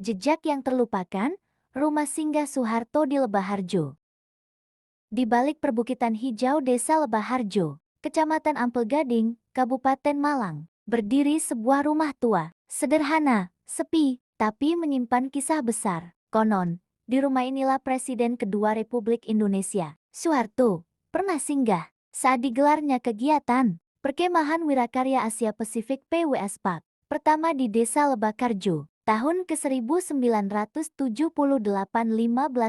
Jejak yang terlupakan, rumah singgah Soeharto di Lebaharjo. Di balik perbukitan hijau Desa Lebaharjo, Kecamatan Ampel Gading, Kabupaten Malang, berdiri sebuah rumah tua, sederhana, sepi, tapi menyimpan kisah besar. Konon, di rumah inilah Presiden kedua Republik Indonesia, Soeharto, pernah singgah saat digelarnya kegiatan Perkemahan Wirakarya Asia Pasifik PWSPAK pertama di Desa Lebakarjo. Tahun ke-1978, 15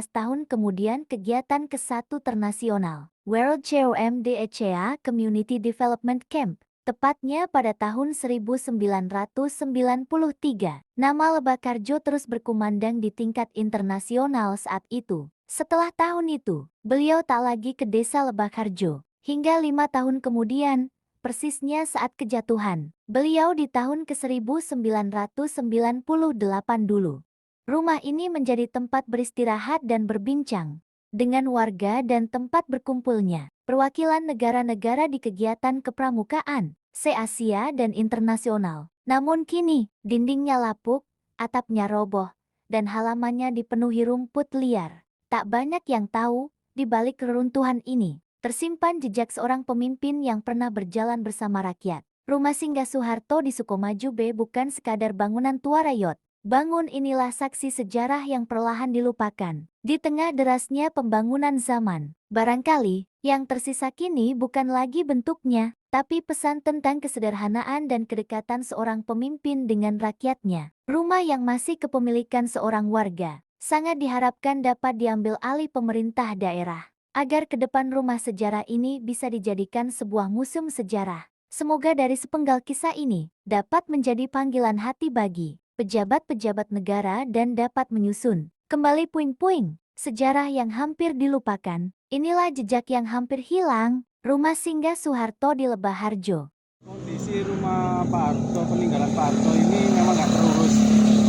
tahun kemudian kegiatan ke-1 Ternasional, World COMDECA Community Development Camp, tepatnya pada tahun 1993. Nama Lebakarjo terus berkumandang di tingkat internasional saat itu. Setelah tahun itu, beliau tak lagi ke Desa Lebakarjo. Hingga 5 tahun kemudian, persisnya saat kejatuhan beliau di tahun ke-1998 dulu. Rumah ini menjadi tempat beristirahat dan berbincang dengan warga dan tempat berkumpulnya perwakilan negara-negara di kegiatan kepramukaan, se-Asia dan internasional. Namun kini, dindingnya lapuk, atapnya roboh, dan halamannya dipenuhi rumput liar. Tak banyak yang tahu, di balik keruntuhan ini, tersimpan jejak seorang pemimpin yang pernah berjalan bersama rakyat. Rumah singgah Soeharto di Sukomaju B bukan sekadar bangunan tua rayot. Bangun inilah saksi sejarah yang perlahan dilupakan. Di tengah derasnya pembangunan zaman, barangkali yang tersisa kini bukan lagi bentuknya, tapi pesan tentang kesederhanaan dan kedekatan seorang pemimpin dengan rakyatnya. Rumah yang masih kepemilikan seorang warga, sangat diharapkan dapat diambil alih pemerintah daerah, agar ke depan rumah sejarah ini bisa dijadikan sebuah museum sejarah. Semoga dari sepenggal kisah ini dapat menjadi panggilan hati bagi pejabat-pejabat negara dan dapat menyusun kembali puing-puing sejarah yang hampir dilupakan. Inilah jejak yang hampir hilang, rumah singgah Soeharto di Lebaharjo. Kondisi rumah Pak Harto, peninggalan Pak Harto ini memang nggak terurus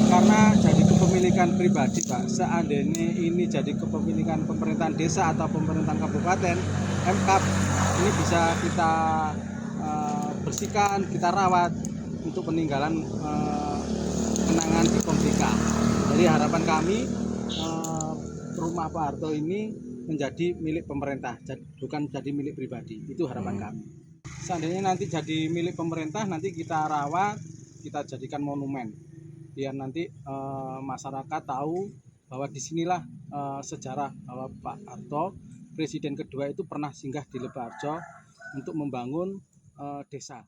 karena jadi kepemilikan pribadi, Pak. Seandainya ini jadi kepemilikan pemerintahan desa atau pemerintahan kabupaten, Pemkab, ini bisa kita bersihkan, kita rawat untuk peninggalan kenangan di Komplika. Jadi harapan kami rumah Pak Harto ini menjadi milik pemerintah, bukan jadi milik pribadi. Itu harapan kami. Seandainya nanti jadi milik pemerintah, nanti kita rawat, kita jadikan monumen, biar nanti masyarakat tahu bahwa disinilah sejarah bahwa Pak Harto, Presiden kedua itu pernah singgah di Lebaharjo untuk membangun desa.